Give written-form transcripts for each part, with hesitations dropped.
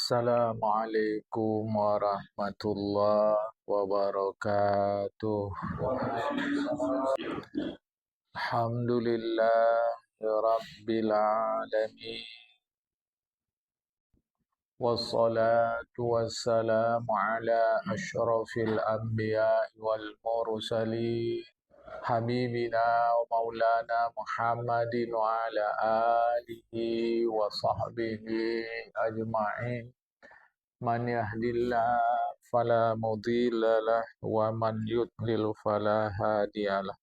Assalamualaikum warahmatullahi wabarakatuh. Alhamdulillahi rabbil alamin. Wassalatu wassalamu ala asyrafil anbiya'i wal mursalin. Habibina wa maulana Muhammadin wa ala alihi wa sahbihi ajma'in. Man yahdillah fala mudilla lah wa man yudlil fala hadiyalah.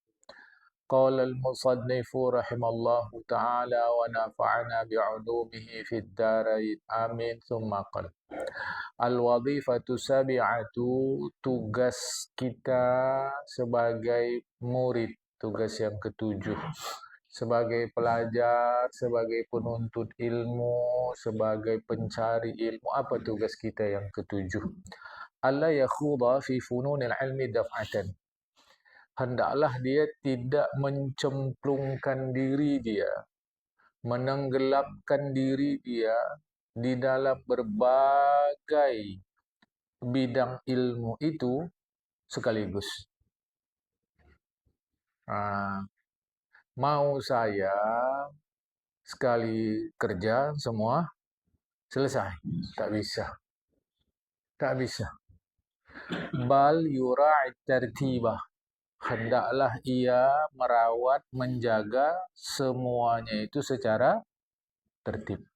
Qala al-musannifu rahimallahu ta'ala wa nafa'ana bi'ulumihi fid darain amin thumma qala. Al-wadhifatu sabi'atu, tugas kita sebagai murid, tugas yang ketujuh. Sebagai pelajar, sebagai penuntut ilmu, sebagai pencari ilmu, apa tugas kita yang ketujuh? Alla yakhudha fi fununil ilmi daf'atan. Hendaklah dia tidak mencemplungkan diri dia, menenggelamkan diri dia di dalam berbagai bidang ilmu itu sekaligus. Mau saya sekali kerja semua selesai? Tak bisa. Tak bisa. Bal yura'i tartibah. Hendaklah ia merawat, menjaga semuanya itu secara tertib.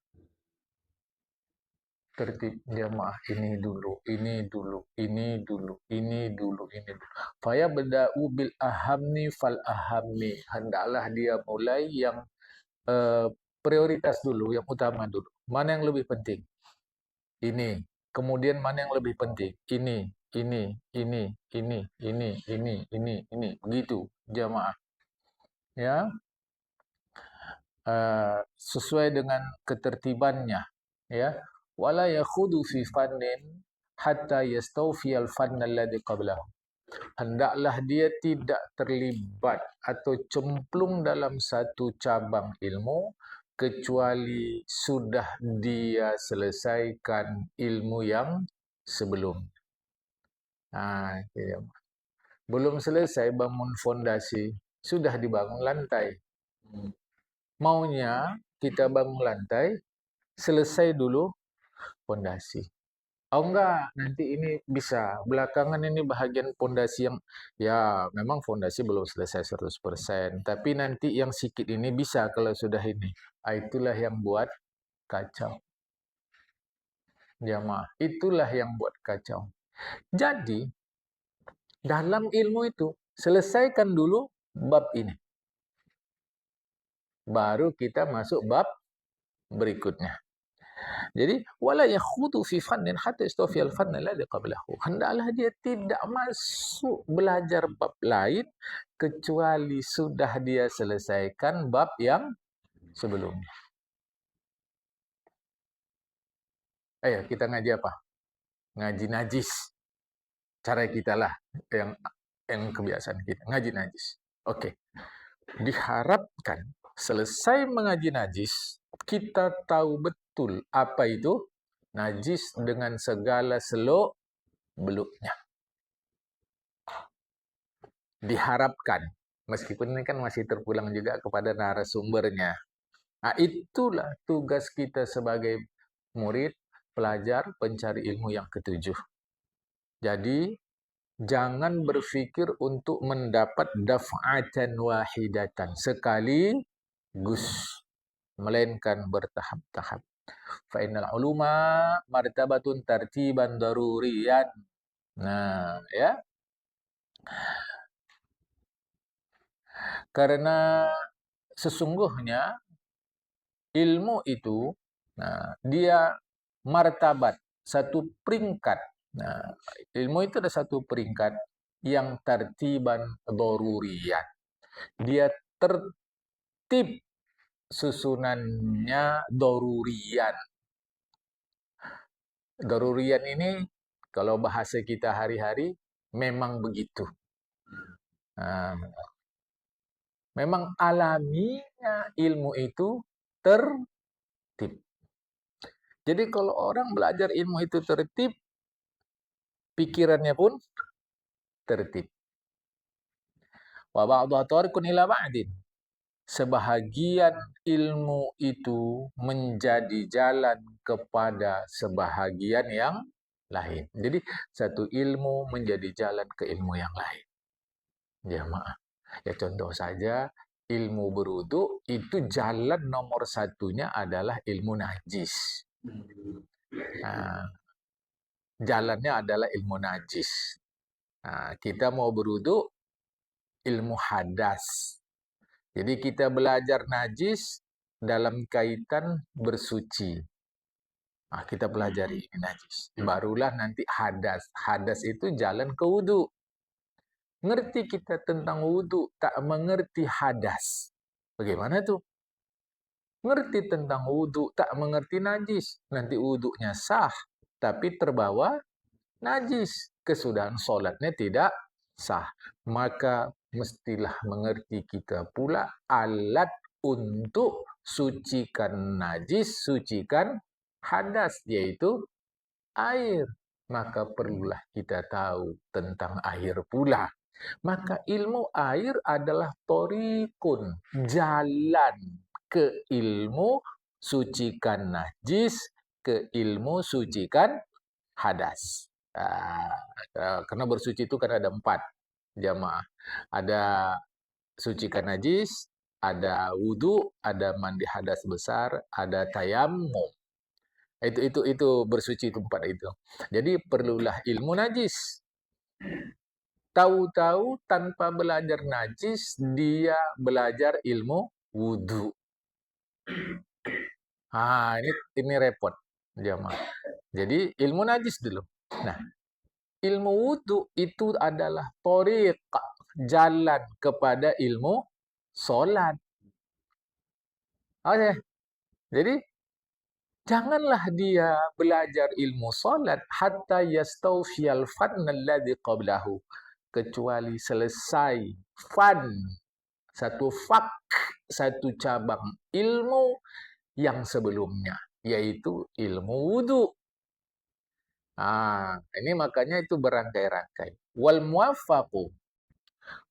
Tertib jamaah, ini dulu, ini dulu, ini dulu, ini dulu, ini dulu. Faya beda'u bil ahamni fal ahamni. Hendaklah dia mulai yang prioritas dulu, yang utama dulu. Mana yang lebih penting? Ini. Kemudian mana yang lebih penting? Ini, ini, ini, ini, ini. Begitu jamaah. Ya. Sesuai dengan ketertibannya, ya. Wala yakhudu fi fannin hatta yastawfiyal fanna alladhi qablahu. Hendaklah dia tidak terlibat atau cemplung dalam satu cabang ilmu kecuali sudah dia selesaikan ilmu yang sebelum. Belum selesai bangun fondasi, sudah dibangun lantai. Maunya kita bangun lantai, selesai dulu fondasi. Oh enggak, nanti ini bisa. Belakangan ini bahagian fondasi yang, ya memang fondasi belum selesai 100%. Tapi nanti yang sikit ini bisa kalau sudah ini. Itulah yang buat kacau. Jamaah, itulah yang buat kacau. Jadi, dalam ilmu itu, selesaikan dulu bab ini. Baru kita masuk bab berikutnya. Jadi wala yakhudu fi fannin hatta yastawfiyal fanna alladhi qablahu. Hendaklah dia tidak masuk belajar bab lain kecuali sudah dia selesaikan bab yang sebelumnya. Ayo kita ngaji apa? Ngaji najis. Cara kita lah yang kebiasaan kita, ngaji najis. Oke. Diharapkan selesai mengaji najis, kita tahu betul apa itu najis dengan segala seluk-beluknya. Diharapkan, meskipun ini kan masih terpulang juga kepada narasumbernya. Nah, itulah tugas kita sebagai murid, pelajar, pencari ilmu yang ketujuh. Jadi, jangan berfikir untuk mendapat daf'atan wahidatan, sekaligus, melainkan bertahap-tahap. Fa'innal uluma martabatun tartiban daruriyan. Nah, ya. Karena sesungguhnya ilmu itu, dia martabat, satu peringkat. Ilmu itu ada satu peringkat yang tartiban daruriyan. Dia tertib susunannya daruriyan. Daruriyan ini kalau bahasa kita hari-hari memang begitu. Memang alaminya ilmu itu tertib. Jadi kalau orang belajar ilmu itu tertib, pikirannya pun tertib. Wa ba'dha tariqun ila ba'din. Sebahagian ilmu itu menjadi jalan kepada sebahagian yang lain. Jadi satu ilmu menjadi jalan ke ilmu yang lain. Jamaah. Ya contoh saja ilmu berwudu itu jalan nomor satunya adalah ilmu najis. Nah, jalannya adalah ilmu najis. Nah, kita mau berwudu ilmu hadas. Jadi kita belajar najis dalam kaitan bersuci. Nah, kita pelajari ini najis. Barulah nanti hadas. Hadas itu jalan ke wudu. Ngerti kita tentang wudu, tak mengerti hadas. Bagaimana tuh? Ngerti tentang wudu, tak mengerti najis. Nanti wudunya sah, tapi terbawa najis. Kesudahan solatnya tidak sah. Maka mestilah mengerti kita pula alat untuk sucikan najis, sucikan hadas, yaitu air. Maka perlulah kita tahu tentang air pula. Maka ilmu air adalah torikun, jalan ke ilmu sucikan najis, ke ilmu sucikan hadas. Karena bersuci itu kan ada 4 jamaah. Ada sucikan najis, ada wudu, ada mandi hadas besar, ada tayamum. Itu bersuci itu 4 itu. Jadi perlulah ilmu najis. Tahu-tahu tanpa belajar najis, dia belajar ilmu wudu. Ini repot jamaah. Jadi ilmu najis dulu. Nah, ilmu wudu itu adalah thoriq, jalan kepada ilmu solat. Oke. Jadi janganlah dia belajar ilmu solat hatta yastawfiyal fanna alladhi qablahu, kecuali selesai fan, satu fak, satu cabang ilmu yang sebelumnya, yaitu ilmu wudu. Ini makanya itu berangkai-rangkai. Wal muwaffaqu,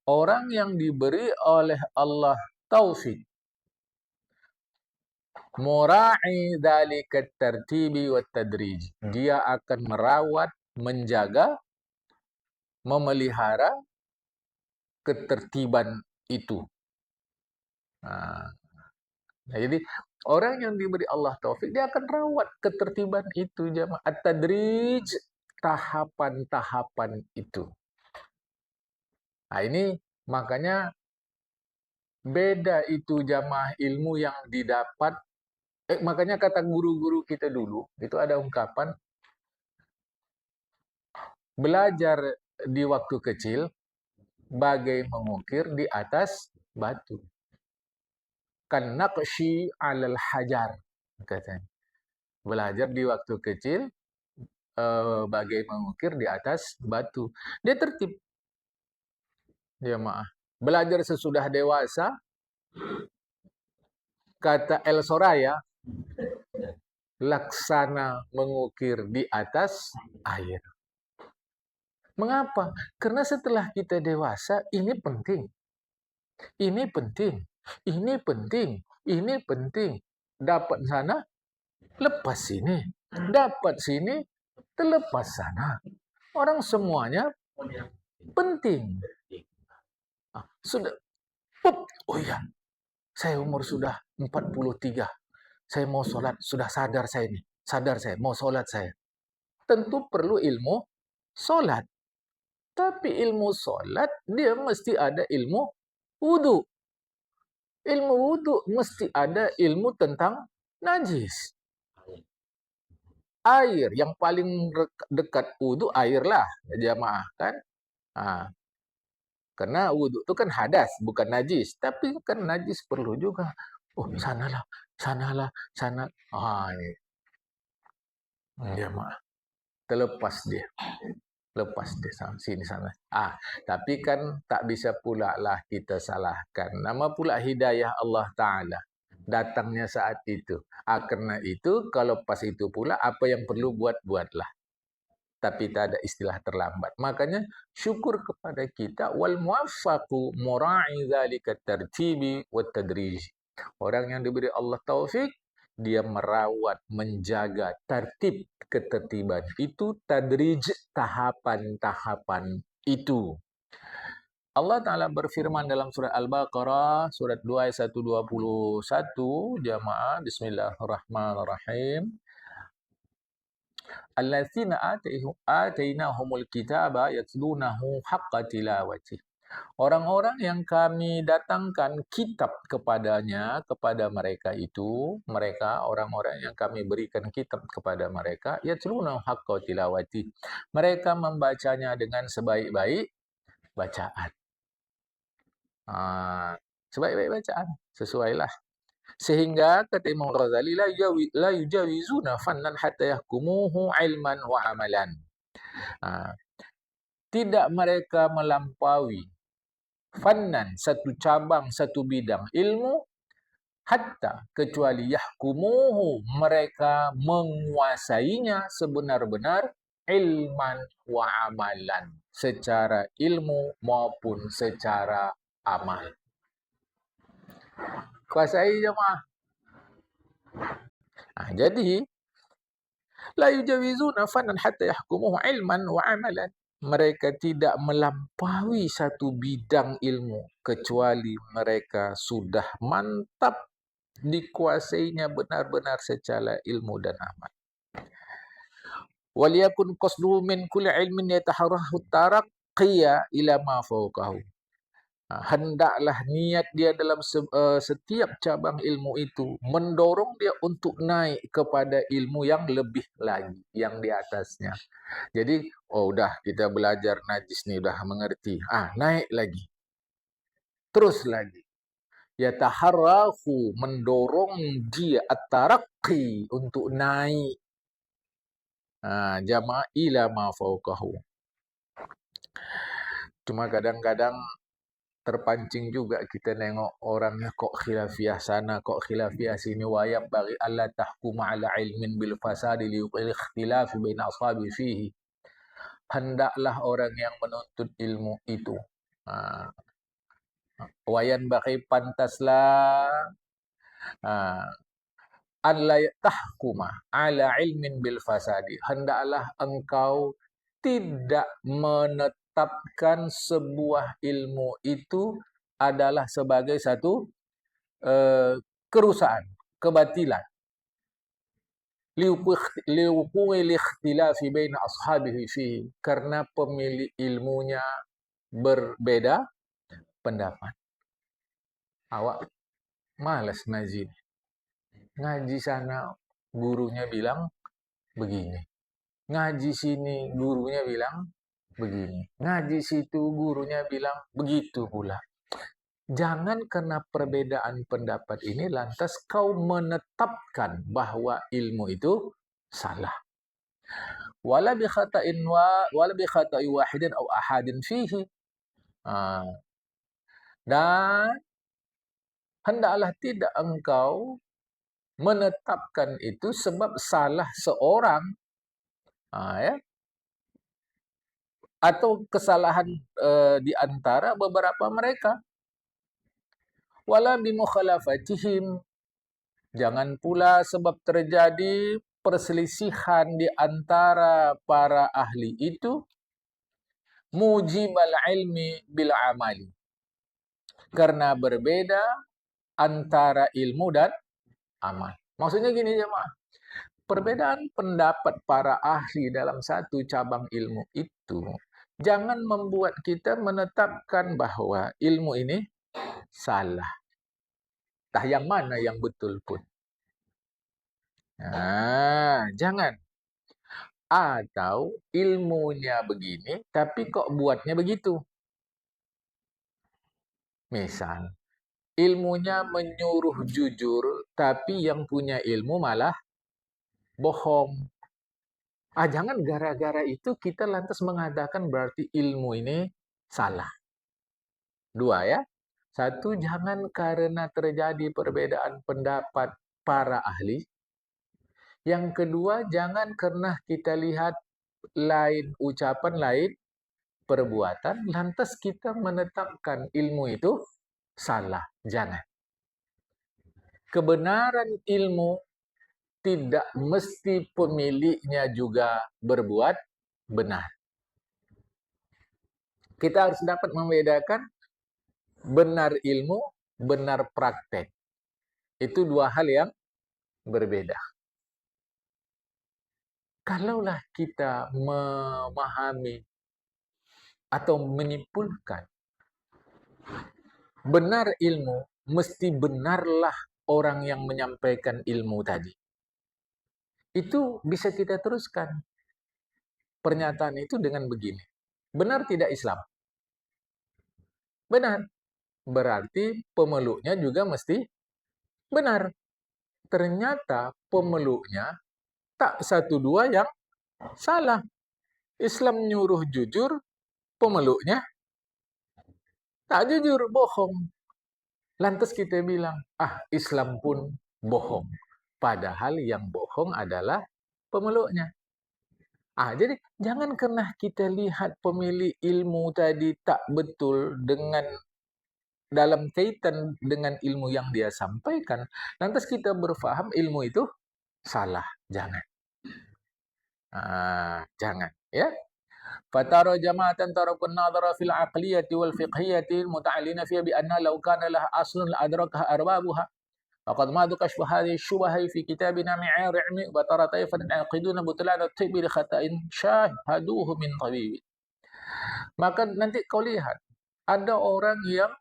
orang yang diberi oleh Allah taufik, mura'i dzalika tartibi wat tadrij, dia akan merawat, menjaga, memelihara ketertiban itu. Jadi orang yang diberi Allah taufik, dia akan rawat ketertiban itu jamaah. At-tadrij, tahapan-tahapan itu. Ini makanya beda itu jamaah ilmu yang didapat. Makanya kata guru-guru kita dulu, itu ada ungkapan, belajar di waktu kecil bagai mengukir di atas batu. Kan naqshi 'alal hajar, katanya. Belajar di waktu kecil bagai mengukir di atas batu. Dia tertib. Jamaah. Belajar sesudah dewasa, kata El Soraya, laksana mengukir di atas air. Mengapa? Karena setelah kita dewasa, ini penting. Ini penting. Ini penting. Ini penting. Dapat sana, lepas sini. Dapat sini, terlepas sana. Orang semuanya penting. Sudah. Oh iya, saya umur sudah 43. Saya mau sholat, sudah sadar saya ini. Sadar saya, mau sholat saya. Tentu perlu ilmu sholat. Tapi ilmu sholat, dia mesti ada ilmu wudu. Ilmu wudu mesti ada ilmu tentang najis. Air, yang paling dekat wudu air lah, jamaah kan. Karena wudu itu kan hadas, bukan najis. Tapi kan najis perlu juga. Oh, sanalah, sana. Ini. Jamaah. Terlepas dia. Lepas dia sini sana. Tapi kan tak bisa pula lah kita salahkan. Nama pula hidayah Allah Ta'ala. datangnya saat itu. Karena itu, kalau pas itu pula, apa yang perlu buatlah. Tapi tak ada istilah terlambat. Makanya syukur kepada kita wal muwaffaqu mura'i dzalika tartibi wat tadrij. Orang yang diberi Allah taufik, dia merawat, menjaga tertib, ketertiban itu, tadrij, tahapan-tahapan itu. Allah Ta'ala berfirman dalam surat Al-Baqarah, surat 2 ayat 121, jamaah, bismillahirrahmanirrahim. Allazina atainahumul kitaba yatlunahu haqqa tilawati. Orang-orang yang kami datangkan kitab kepadanya, kepada mereka itu, mereka orang-orang yang kami berikan kitab kepada mereka, yatlunahu haqqa tilawati. Mereka membacanya dengan sebaik-baik bacaan. Sebaik-baik bacaan, sesuailah. Sehingga kata Imam Ghazali, la yujawizuna fannan hatta yahkumuhu ilman wa amalan. Tidak mereka melampaui fannan, satu cabang, satu bidang ilmu, hatta, kecuali yahkumuhu, mereka menguasainya sebenar-benar, ilman wa amalan, secara ilmu maupun secara amal. Kuasai jemaah. Jadi la yujawizuna fannan hatta yahkumuhu ilman wa amalan. Mereka tidak melampaui satu bidang ilmu kecuali mereka sudah mantap dikuasainya benar-benar secara ilmu dan amal. Waliyakun qasduhu min kulli ilmin yataharrahu taraqqiya ila ma fawqahu. Hendaklah niat dia dalam setiap cabang ilmu itu mendorong dia untuk naik kepada ilmu yang lebih lagi, yang di atasnya. Jadi, udah kita belajar najis nih, udah mengerti. Naik lagi. Terus lagi. Yataharrahu, mendorong dia at-taraqqi, untuk naik. Jama'a ila ma fawqahu. Cuma kadang-kadang terpancing juga kita nengok orangnya kok khilafiyah sana, kok khilafiyah sini. Wayab bagi Allah tahkuma ala ilmin bil fasadi liuqil ikhtilaf baina ashabi fihi. Hendaklah orang yang menuntut ilmu itu, wayan bagi pantaslah, an la tahkuma ala ilmin bil fasadi. Hendaklah engkau tidak menetapkan sebuah ilmu itu adalah sebagai satu kerusakan, kebatilan. Liuqil ikhtilafi baina ashabihi fihi, karena pemilik ilmunya berbeda pendapat. Awak malas ngaji. Ngaji sana gurunya bilang begini. Ngaji sini gurunya bilang begini. Ngaji situ gurunya bilang begitu pula. Jangan karena perbedaan pendapat ini lantas kau menetapkan bahwa ilmu itu salah. Wala bi khata'in wala bi khata'i wahidin aw ahadin fihi. Dan hendaklah tidak engkau menetapkan itu sebab salah seorang, atau kesalahan di antara beberapa mereka. Wala bimukhalafatihim, jangan pula sebab terjadi perselisihan di antara para ahli itu, mujibal ilmi bil amali, karena berbeda antara ilmu dan amal. Maksudnya gini jemaah, perbedaan pendapat para ahli dalam satu cabang ilmu itu jangan membuat kita menetapkan bahwa ilmu ini salah. Entah yang mana yang betul pun. Jangan. Atau ilmunya begini, tapi kok buatnya begitu. Misal, ilmunya menyuruh jujur, tapi yang punya ilmu malah bohong. Jangan gara-gara itu kita lantas mengatakan berarti ilmu ini salah. Dua ya. Satu, jangan karena terjadi perbedaan pendapat para ahli. Yang kedua, jangan karena kita lihat lain ucapan, lain perbuatan, lantas kita menetapkan ilmu itu salah. Jangan. Kebenaran ilmu tidak mesti pemiliknya juga berbuat benar. Kita harus dapat membedakan benar ilmu, benar praktek. Itu dua hal yang berbeda. Kalaulah kita memahami atau menyimpulkan benar ilmu, mesti benarlah orang yang menyampaikan ilmu tadi. Itu bisa kita teruskan pernyataan itu dengan begini. Benar tidak Islam? Benar. Berarti pemeluknya juga mesti benar. Ternyata pemeluknya tak satu dua yang salah. Islam nyuruh jujur, pemeluknya tak jujur, bohong. Lantas kita bilang, Islam pun bohong. Padahal yang bohong adalah pemeluknya. Jadi jangan karena kita lihat pemilik ilmu tadi tak betul dengan dalam kaitan dengan ilmu yang dia sampaikan, lantas kita berfaham ilmu itu salah. Jangan. Jangan, ya. Fatara jama'atan tarakun nadhara fil aqliyati wal fiqhiyati muta'allina fiha bi anna law kana laha aslun la adrakaha arbabuha. Faqad madu kashfa hadhihi syubahi fi kitabina mi'ar ilmi wa tara taifan yaqiduna butlan at-tibbi li khata'in syahaduhu min tabibi. Maka nanti kau lihat ada orang yang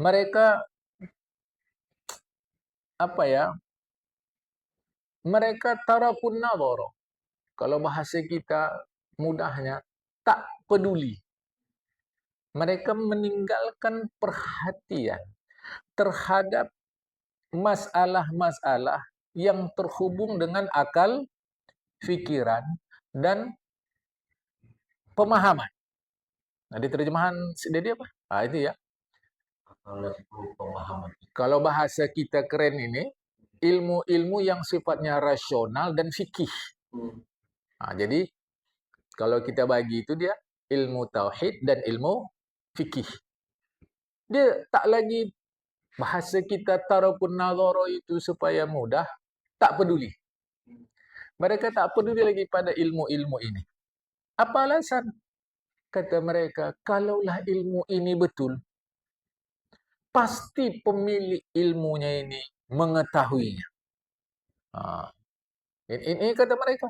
mereka mereka tarakun nadhara. Kalau bahasa kita mudahnya, tak peduli. Mereka meninggalkan perhatian terhadap masalah-masalah yang terhubung dengan akal, fikiran, dan pemahaman. Di terjemahan dia apa? Itu ya. Kalau bahasa kita keren ini, ilmu-ilmu yang sifatnya rasional dan fikih. Jadi kalau kita bagi itu dia ilmu tauhid dan ilmu fikih. Dia tak lagi bahasa kita tarakun nadhara itu supaya mudah, tak peduli. Mereka tak peduli lagi pada ilmu-ilmu ini. Apa alasan? Kata mereka, kalaulah ilmu ini betul, pasti pemilik ilmunya ini mengetahuinya. Ini kata mereka.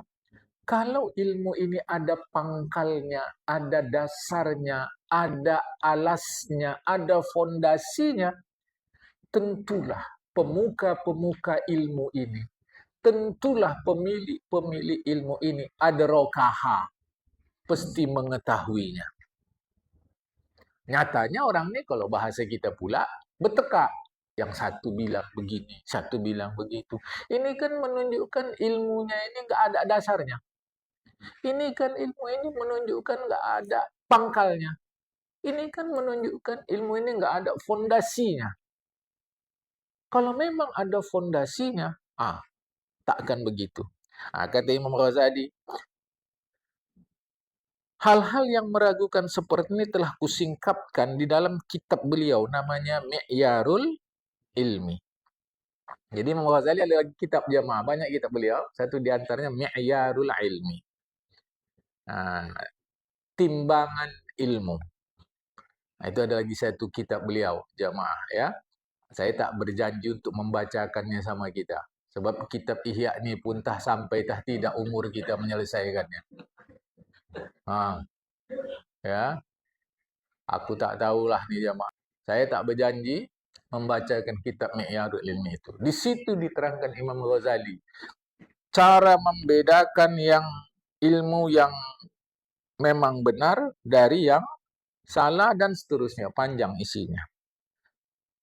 Kalau ilmu ini ada pangkalnya, ada dasarnya, ada alasnya, ada fondasinya, tentulah pemuka-pemuka ilmu ini, tentulah pemilik-pemilik ilmu ini adrakaha, pasti mengetahuinya. Nyatanya orang ini kalau bahasa kita pula bertekak. Yang satu bilang begini, satu bilang begitu. Ini kan menunjukkan ilmunya ini nggak ada dasarnya. Ini kan ilmu ini menunjukkan nggak ada pangkalnya. Ini kan menunjukkan ilmu ini nggak ada fondasinya. Kalau memang ada fondasinya, tak akan begitu. Kata Imam Ghazali, hal-hal yang meragukan seperti ini telah kusingkapkan di dalam kitab beliau, namanya Mi'yarul Ilmi. Jadi Imam Ghazali ada lagi kitab jamaah, banyak kitab beliau. Satu di antaranya Mi'yarul Ilmi. Timbangan ilmu. Itu ada lagi satu kitab beliau, jamaah, ya. Saya tak berjanji untuk membacakannya sama kita. Sebab kitab Ihya ni pun tah sampai tah tidak umur kita menyelesaikannya. Ya. Aku tak tahulah ni jamaah. Saya tak berjanji membacakan kitab Mi'yarul Ilmi itu. Di situ diterangkan Imam Ghazali cara membedakan yang ilmu yang memang benar dari yang salah dan seterusnya, panjang isinya.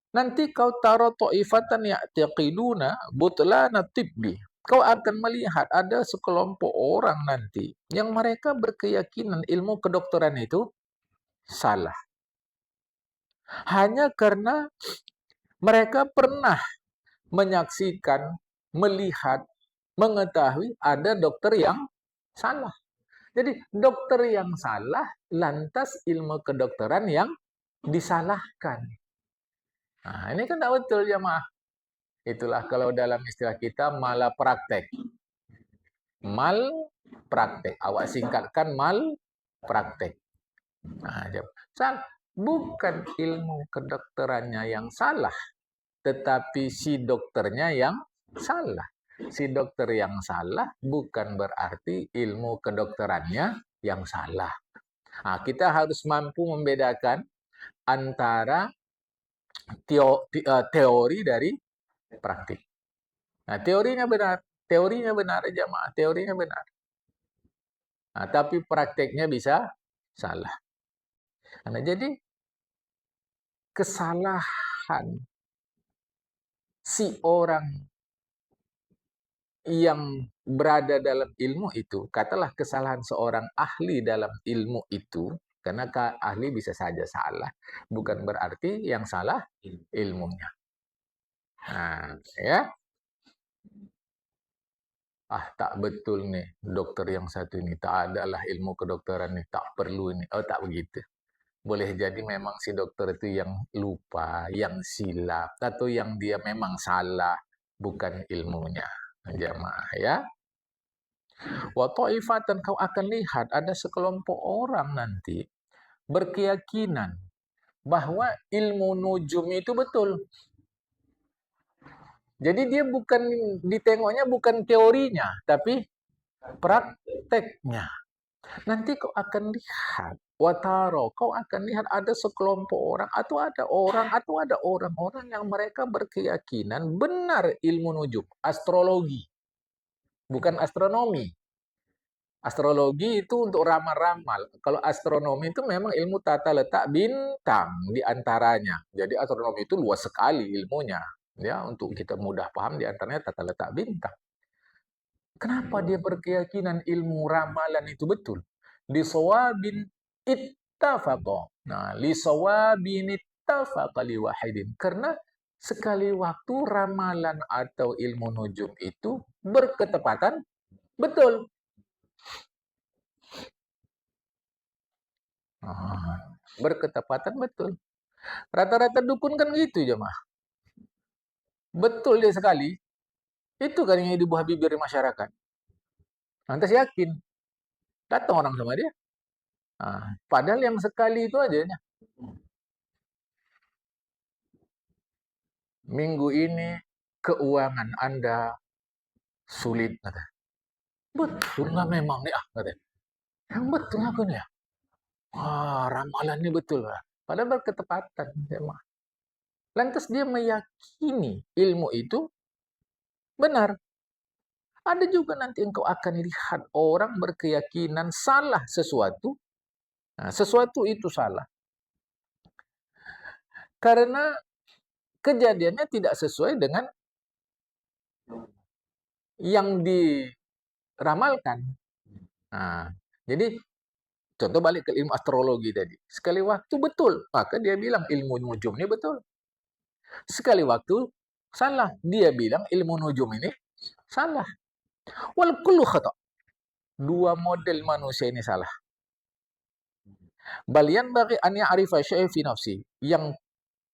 Nanti kau taruh ta'ifatan ya'taqiduna butlana tibbi. Kau akan melihat ada sekelompok orang nanti yang mereka berkeyakinan ilmu kedokteran itu salah. Hanya karena mereka pernah menyaksikan, melihat, mengetahui ada dokter yang salah. Jadi dokter yang salah, lantas ilmu kedokteran yang disalahkan. Nah, ini kan tidak betul jemaah. Itulah kalau dalam istilah kita malapraktek. Mal praktek. Awak singkatkan mal praktek. Nah, bukan ilmu kedokterannya yang salah, tetapi si dokternya yang salah. Si dokter yang salah bukan berarti ilmu kedokterannya yang salah. Nah, kita harus mampu membedakan antara teori dari praktik. Nah, teorinya benar jemaah, teorinya benar. Nah, tapi prakteknya bisa salah. Nah, jadi kesalahan si orang yang berada dalam ilmu itu, katalah kesalahan seorang ahli dalam ilmu itu, karena ahli bisa saja salah, bukan berarti yang salah ilmunya. Nah, ya. Tak betul nih, dokter yang satu ini, tak adalah ilmu kedokteran nih, tak perlu ini. Oh, tak begitu. Boleh jadi memang si dokter itu yang lupa, yang silap, atau yang dia memang salah, bukan ilmunya. Jamaah ya. Wa ta'ifatan, kau akan lihat ada sekelompok orang nanti berkeyakinan bahwa ilmu nujum itu betul. Jadi dia bukan ditengoknya bukan teorinya, tapi prakteknya. Nanti kau akan lihat, wataro, kau akan lihat ada sekelompok orang atau ada orang-orang yang mereka berkeyakinan benar ilmu nujum, astrologi, bukan astronomi. Astrologi itu untuk ramal-ramal. Kalau astronomi itu memang ilmu tata letak bintang di antaranya. Jadi astronomi itu luas sekali ilmunya. Ya, untuk kita mudah paham di antaranya tata letak bintang. Kenapa dia berkeyakinan ilmu ramalan itu betul? Lisawabin ittafaqa. Nah, lisawabin ittafaqa liwahidin. Karena sekali waktu ramalan atau ilmu nujum itu berketepatan betul. Berketepatan betul. Rata-rata dukun kan gitu jemaah. Betul dia sekali. Itu kan yang di buah bibir masyarakat. Lantas yakin. Datang orang sama dia. Padahal yang sekali itu aja. Minggu ini keuangan Anda sulit. Kata. Betul lah memang nih. Kata. Yang betul aku nih ya. Ramalan ini betul lah. Padahal berketepatan jemaah. Lantas dia meyakini ilmu itu benar. Ada juga nanti engkau akan lihat orang berkeyakinan salah sesuatu. Nah, sesuatu itu salah. Karena kejadiannya tidak sesuai dengan yang diramalkan. Nah, jadi contoh balik ke ilmu astrologi tadi. Sekali waktu betul, maka dia bilang ilmu nujum ini betul. Sekali waktu salah, dia bilang ilmu nujum ini salah. Wal kullu khata. Dua model manusia ini salah. Balian bagi an ya'rifa syai'an fi nafsi. Yang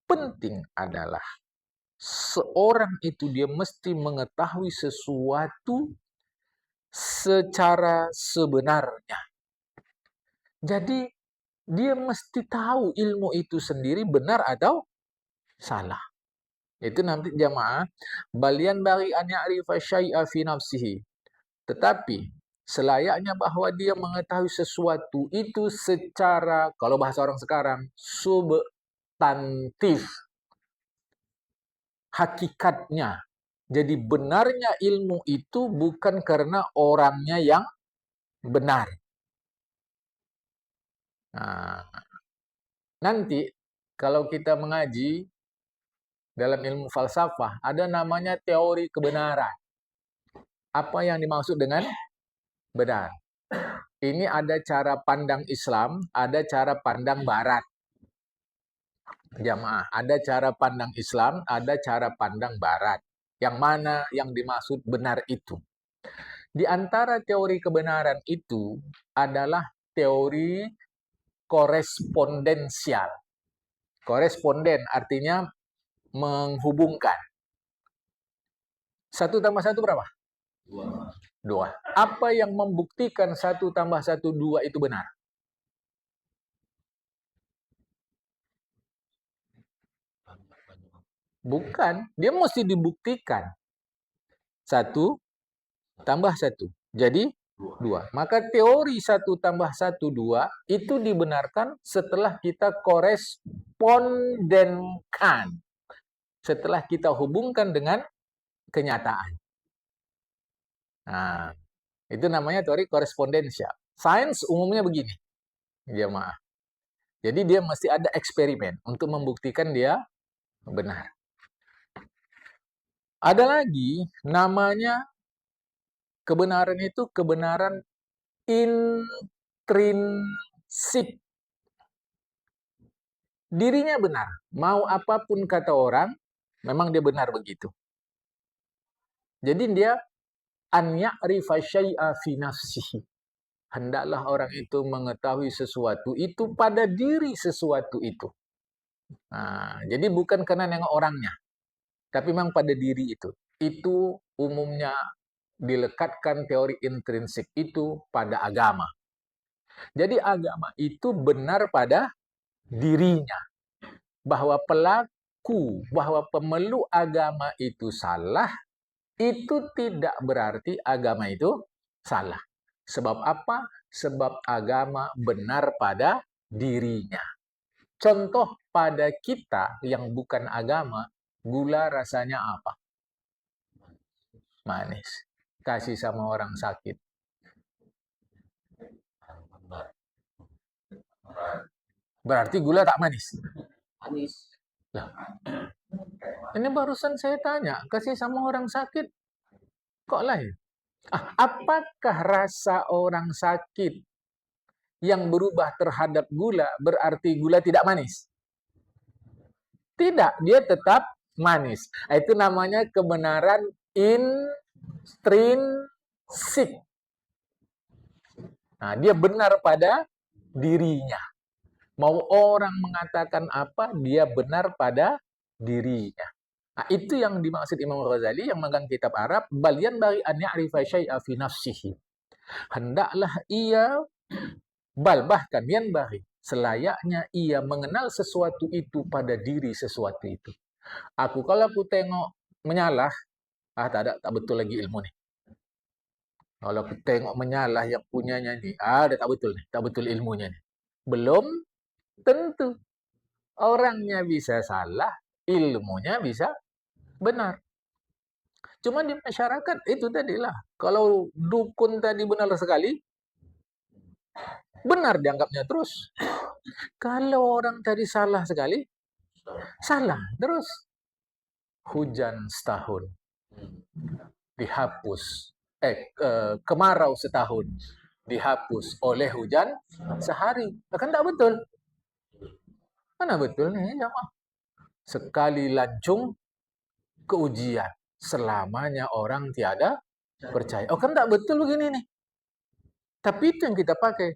penting adalah seorang itu dia mesti mengetahui sesuatu secara sebenarnya. Jadi dia mesti tahu ilmu itu sendiri benar atau salah. Itu nanti jamaah balian bagi an ya'rifa syai'a fi nafsihi. Tetapi selayaknya bahwa dia mengetahui sesuatu itu secara, kalau bahasa orang sekarang, substantif. Hakikatnya. Jadi benarnya ilmu itu bukan karena orangnya yang benar. Nah, nanti kalau kita mengaji dalam ilmu falsafah, ada namanya teori kebenaran. Apa yang dimaksud dengan benar? Ini ada cara pandang Islam, ada cara pandang Barat. Jamaah, ada cara pandang Islam, ada cara pandang Barat. Yang mana yang dimaksud benar itu? Di antara teori kebenaran itu adalah teori korespondensial. Koresponden artinya menghubungkan. 1+1 berapa? 2. Apa yang membuktikan 1+1 2 itu benar? Bukan, dia mesti dibuktikan. 1+1. Jadi 2. Maka teori 1+1 2 itu dibenarkan setelah kita korespondenkan. Setelah kita hubungkan dengan kenyataan. Nah, itu namanya teori korespondensial. Sains umumnya begini, jemaah. Jadi dia mesti ada eksperimen untuk membuktikan dia benar. Ada lagi namanya kebenaran itu kebenaran intrinsik. Dirinya benar. Mau apapun kata orang, memang dia benar begitu. Jadi dia an ya'rifa syai'a fi nafsihi. Hendaklah orang itu mengetahui sesuatu itu pada diri sesuatu itu. Nah, jadi bukan karena nengok orangnya, tapi memang pada diri itu. Itu umumnya dilekatkan teori intrinsik itu pada agama. Jadi agama itu benar pada dirinya. Bahwa pelaku, bahwa pemeluk agama itu salah, itu tidak berarti agama itu salah. Sebab apa? Sebab agama benar pada dirinya. Contoh pada kita yang bukan agama, gula rasanya apa? Manis. Kasih sama orang sakit. Berarti gula tak manis? Manis. Lah, ini barusan saya tanya, kasih sama orang sakit, kok lain? Apakah rasa orang sakit yang berubah terhadap gula berarti gula tidak manis? Tidak, dia tetap manis. Itu namanya kebenaran intrinsik. Nah, dia benar pada dirinya. Mau orang mengatakan apa, dia benar pada dirinya. Nah, itu yang dimaksud Imam Ghazali yang megang kitab Arab, balian bari an ya'rifa syai'a fi nafsihi. Hendaklah ia bahkan yanbaghi, selayaknya ia mengenal sesuatu itu pada diri sesuatu itu. Kalau aku tengok menyalah, tak betul lagi ilmu nih. Kalau aku tengok menyalah yang punyanya nih, tak betul nih, tak betul ilmunya nih. Belum tentu. Orangnya bisa salah, ilmunya bisa benar. Cuma di masyarakat itu tadilah. Kalau dukun tadi benar sekali, benar dianggapnya terus. Kalau orang tadi salah sekali, salah terus. Hujan setahun dihapus. Kemarau setahun dihapus oleh hujan sehari. Kan tak betul. Mana betul nih, jamaah? Sekali lancung keujian, selamanya orang tiada percaya. Kan tak betul begini nih. Tapi itu yang kita pakai.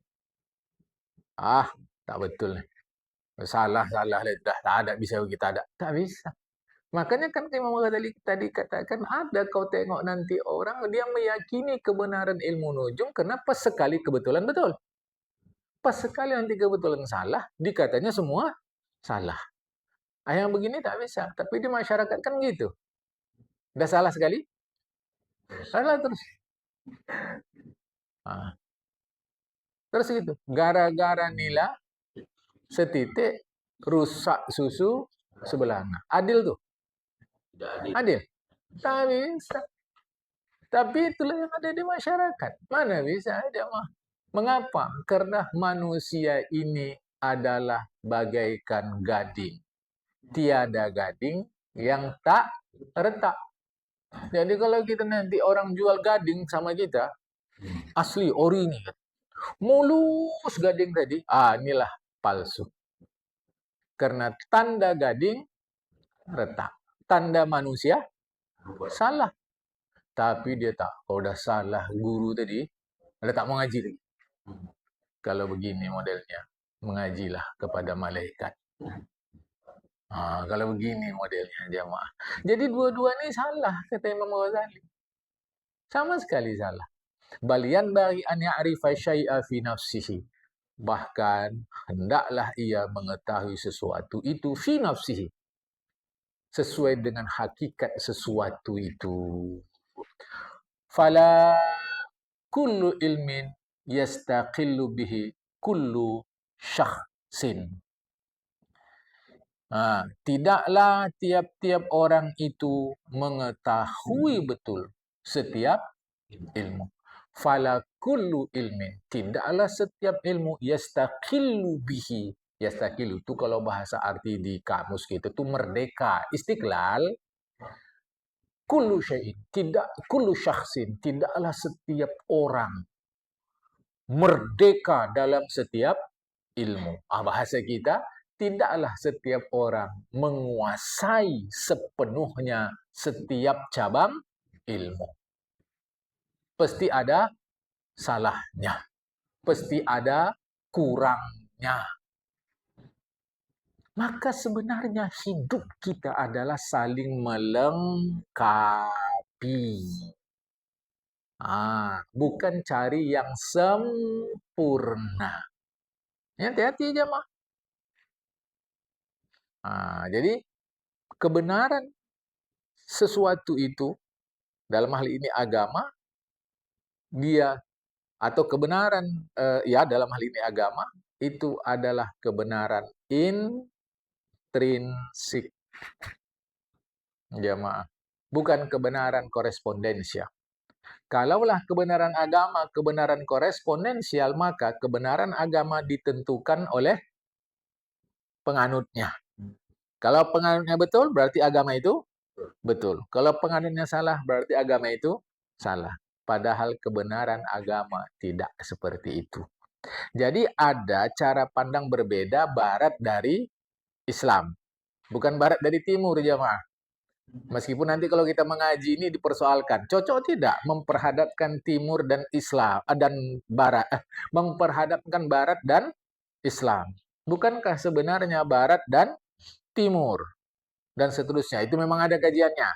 Tak betul nih. Salah dah, tak ada bisa kita ada. Tak bisa. Makanya kan Imam Ghazali tadi katakan, ada kau tengok nanti orang, dia meyakini kebenaran ilmu nujum, kenapa sekali kebetulan betul. Pas sekali nanti kebetulan salah, dikatanya semua salah. Yang begini tak bisa. Tapi di masyarakat kan gitu. Udah salah sekali, salah terus. Terus gitu. Gara-gara nila setitik rusak susu sebelahnya. Adil tuh? Adil? Tak bisa. Tapi itulah yang ada di masyarakat. Mana bisa ada mah. Mengapa? Karena manusia ini adalah bagaikan gading. Tiada gading yang tak retak. Jadi kalau kita nanti orang jual gading sama kita, asli, ori nih. Mulus gading tadi. Inilah palsu. Karena tanda gading retak. Tanda manusia salah. Tapi dia tak. Kalau udah salah guru tadi, dia tak mau ngaji lagi. Kalau begini modelnya, mengajilah kepada malaikat. Kalau begini modelnya jamaah. Jadi dua-dua ini salah, kata Imam Ghazali. Sama sekali salah. Balian bagi an ya'rifa syai'a fi nafsihi. Bahkan hendaklah ia mengetahui sesuatu itu fi nafsihi. Sesuai dengan hakikat sesuatu itu. Fala kullu ilmin yastaqillu bihi kullu syakhsin. Tidaklah tiap-tiap orang itu mengetahui betul setiap ilmu. Fala kullu ilmin, tidaklah setiap ilmu yastaqillu bihi. Yastaqillu itu kalau bahasa arti di kamus kita itu merdeka, istiqlal. Kullu syai'in, tidak kullu syakhsin, tidaklah setiap orang merdeka dalam setiap ilmu. Bahasa kita, tidaklah setiap orang menguasai sepenuhnya setiap cabang ilmu. Pasti ada salahnya. Pasti ada kurangnya. Maka sebenarnya hidup kita adalah saling melengkapi. Bukan cari yang sempurna. Hati-hati jemaah. Jadi kebenaran sesuatu itu dalam hal ini agama, dia atau kebenaran dalam hal ini agama itu adalah kebenaran intrinsik jemaah, bukan kebenaran korespondensial. Kalaulah kebenaran agama kebenaran korespondensial, maka kebenaran agama ditentukan oleh penganutnya. Kalau penganutnya betul, berarti agama itu betul. Kalau penganutnya salah, berarti agama itu salah. Padahal kebenaran agama tidak seperti itu. Jadi ada cara pandang berbeda barat dari Islam. Bukan barat dari timur, jemaah. Meskipun nanti kalau kita mengaji ini dipersoalkan, cocok tidak memperhadapkan timur dan Islam dan barat, memperhadapkan barat dan Islam. Bukankah sebenarnya barat dan timur dan seterusnya itu memang ada kajiannya.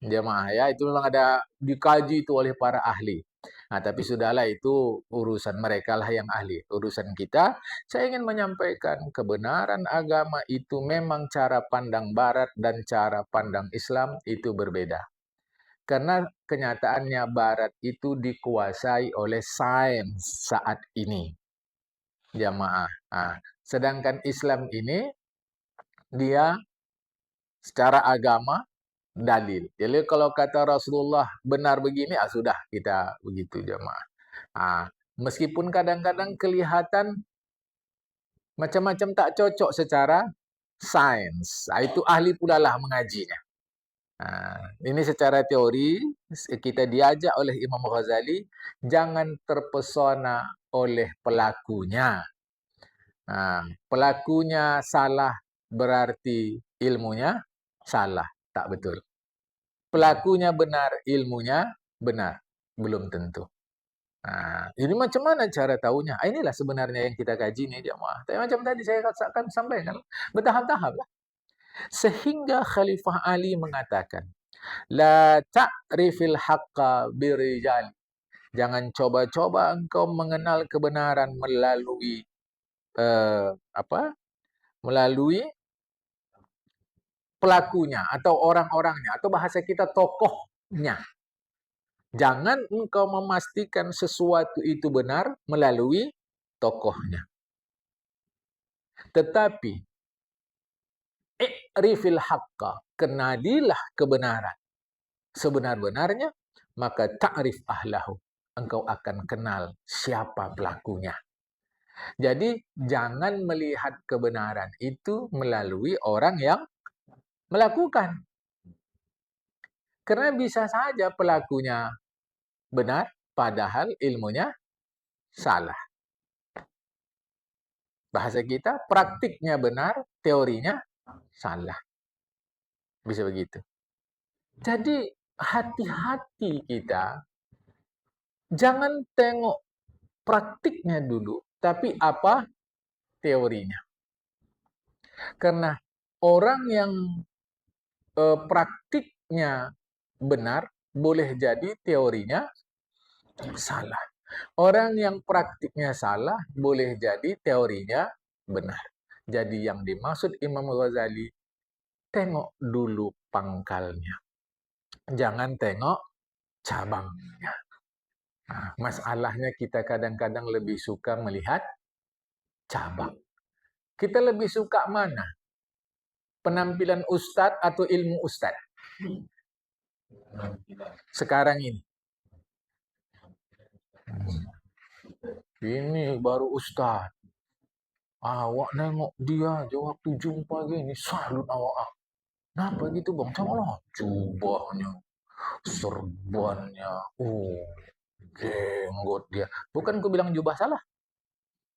Jemaah ya, itu memang ada dikaji itu oleh para ahli. Tapi sudahlah, itu urusan mereka lah yang ahli. Urusan kita, saya ingin menyampaikan kebenaran agama itu memang cara pandang barat dan cara pandang Islam itu berbeda. Karena kenyataannya barat itu dikuasai oleh sains saat ini. Jamaah. Sedangkan Islam ini dia secara agama dalil. Jadi kalau kata Rasulullah benar begini, sudah kita begitu jemaah. Meskipun kadang-kadang kelihatan macam-macam tak cocok secara sains. Itu ahli pula lah mengajinya. Ini secara teori kita diajak oleh Imam Ghazali jangan terpesona oleh pelakunya. Pelakunya salah berarti ilmunya salah. Tak betul. Pelakunya benar, ilmunya benar. Belum tentu. Ini macam mana cara tahunya? Inilah sebenarnya yang kita kaji nih jemaah. Tapi macam tadi saya akan sampaikan, bertahap-tahap lah. Sehingga Khalifah Ali mengatakan, la ta'rifil haqqa birijal. Jangan coba-coba engkau mengenal kebenaran melalui melalui pelakunya atau orang-orangnya atau bahasa kita tokohnya. Jangan engkau memastikan sesuatu itu benar melalui tokohnya. Tetapi i'rifil haqqa, kenalilah kebenaran sebenar-benarnya, maka ta'rif ahlahu, engkau akan kenal siapa pelakunya. Jadi jangan melihat kebenaran itu melalui orang yang melakukan. Karena bisa saja pelakunya benar, padahal ilmunya salah. Bahasa kita, praktiknya benar, teorinya salah. Bisa begitu. Jadi hati-hati kita, jangan tengok praktiknya dulu, tapi apa teorinya. Karena orang yang praktiknya benar, boleh jadi teorinya salah. Orang yang praktiknya salah, boleh jadi teorinya benar. Jadi yang dimaksud Imam Ghazali, tengok dulu pangkalnya. Jangan tengok cabangnya. Nah, masalahnya kita kadang-kadang lebih suka melihat cabang. Kita lebih suka mana? Penampilan ustadz atau ilmu ustadz? Sekarang ini. Ini baru ustadz. Awak nengok dia aja waktu jumpa gini, salut awak. Kenapa gitu bang? Cobalah jubahnya, serbannya, jenggot dia. Bukan ku bilang jubah salah.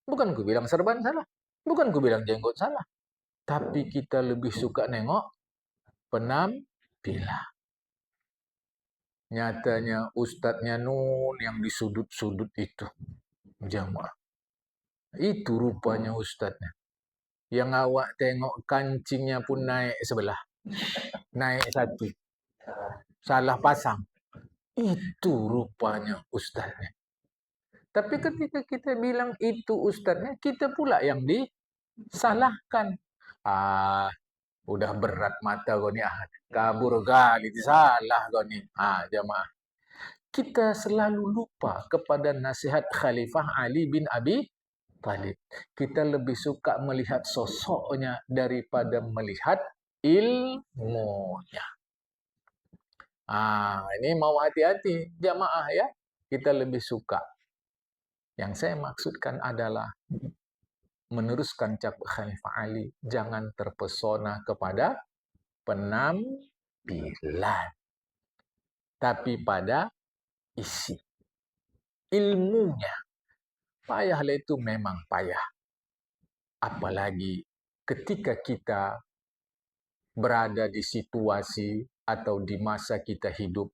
Bukan ku bilang serban salah. Bukan ku bilang jenggot salah. Tapi kita lebih suka nengok penampilan. Nyatanya ustadznya Nun yang di sudut-sudut itu. Jamaah. Itu rupanya ustadznya. Yang awak tengok kancingnya pun naik sebelah. Naik satu. Salah pasang. Itu rupanya ustadznya. Tapi ketika kita bilang itu ustadznya, kita pula yang disalahkan. Udah berat mata kau ni. Kabur kali, salah kau ni. Jamaah. Kita selalu lupa kepada nasihat Khalifah Ali bin Abi Thalib. Kita lebih suka melihat sosoknya daripada melihat ilmunya. Ini mau hati-hati jamaah ya. Kita lebih suka. Yang saya maksudkan adalah meneruskan cap Khalifah Ali, jangan terpesona kepada penampilan, tapi pada isi. Ilmunya. Payahlah itu memang payah. Apalagi ketika kita berada di situasi atau di masa kita hidup,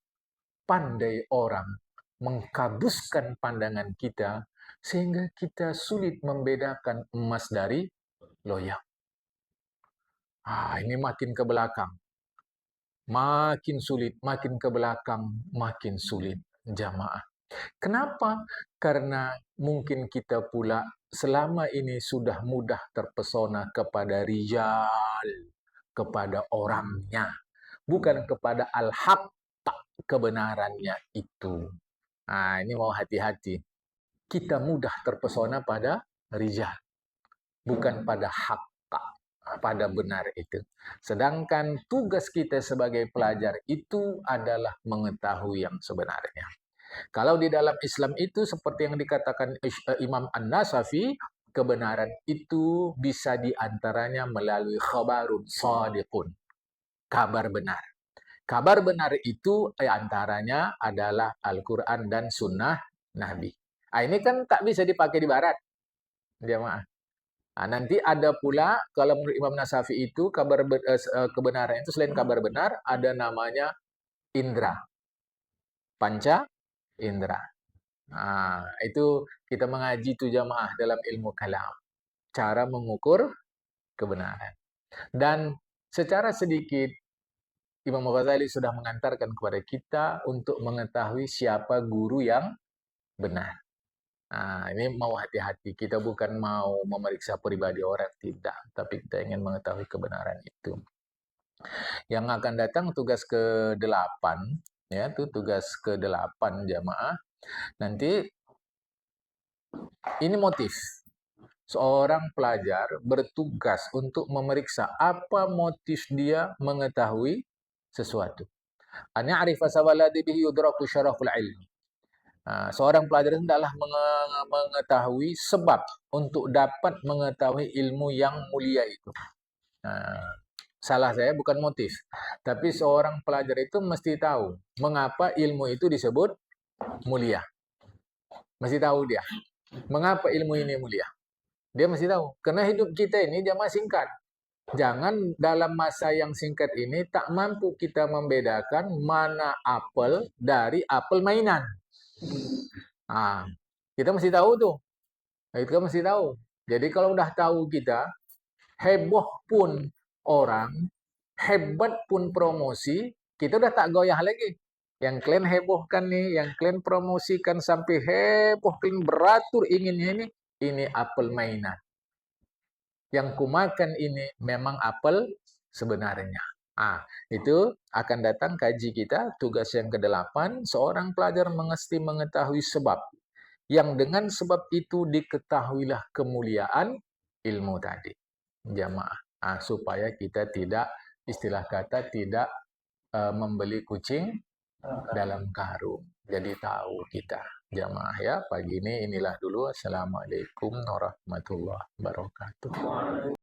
pandai orang mengkabuskan pandangan kita sehingga kita sulit membedakan emas dari loyang. Ini makin ke belakang. Makin sulit, makin ke belakang, makin sulit jamaah. Kenapa? Karena mungkin kita pula selama ini sudah mudah terpesona kepada rijal, kepada orangnya, bukan kepada al-haq, kebenarannya itu. Ini mau hati-hati. Kita mudah terpesona pada rijal, bukan pada hak, pada benar itu. Sedangkan tugas kita sebagai pelajar itu adalah mengetahui yang sebenarnya. Kalau di dalam Islam itu seperti yang dikatakan Imam An-Nasafi, kebenaran itu bisa diantaranya melalui khabarun shadiqun, kabar benar. Kabar benar itu antaranya adalah Al-Quran dan Sunnah Nabi. Ini kan tak bisa dipakai di barat, jemaah. Nanti ada pula, kalau menurut Imam Nasafi itu, kebenaran itu selain kabar benar, ada namanya indra. Panca indra. Itu kita mengaji itu jamaah dalam ilmu kalam. Cara mengukur kebenaran. Dan secara sedikit, Imam Ghazali sudah mengantarkan kepada kita untuk mengetahui siapa guru yang benar. Ini mau hati-hati. Kita bukan mau memeriksa pribadi orang, tidak. Tapi kita ingin mengetahui kebenaran itu. Yang akan datang tugas ke-8, ya, itu tugas ke-8 jamaah. Nanti ini motif. Seorang pelajar bertugas untuk memeriksa apa motif dia mengetahui sesuatu. An ya'rifa sabaladi bihi yudraku syaraful ilmi. Seorang pelajar hendaklah mengetahui sebab untuk dapat mengetahui ilmu yang mulia itu. Salah saya bukan motif, tapi seorang pelajar itu mesti tahu mengapa ilmu itu disebut mulia. Mesti tahu dia mengapa ilmu ini mulia. Dia mesti tahu. Karena hidup kita ini jamaah singkat. Jangan dalam masa yang singkat ini tak mampu kita membedakan mana apel dari apel mainan. Nah, kita mesti tahu tuh. Kita mesti tahu. Jadi kalau udah tahu kita, heboh pun orang, hebat pun promosi, kita udah tak goyah lagi. Yang kalian hebohkan nih, yang kalian promosikan sampai heboh, kalian beratur inginnya ini apel mainan. Yang kumakan ini memang apel sebenarnya. Itu akan datang kaji kita, tugas yang ke-8, seorang pelajar mesti mengetahui sebab. Yang dengan sebab itu diketahuilah kemuliaan ilmu tadi. Jamaah. Supaya kita tidak, istilah kata, tidak membeli kucing dalam karung. Jadi tahu kita. Jamaah ya, pagi ini inilah dulu. Assalamualaikum warahmatullahi wabarakatuh.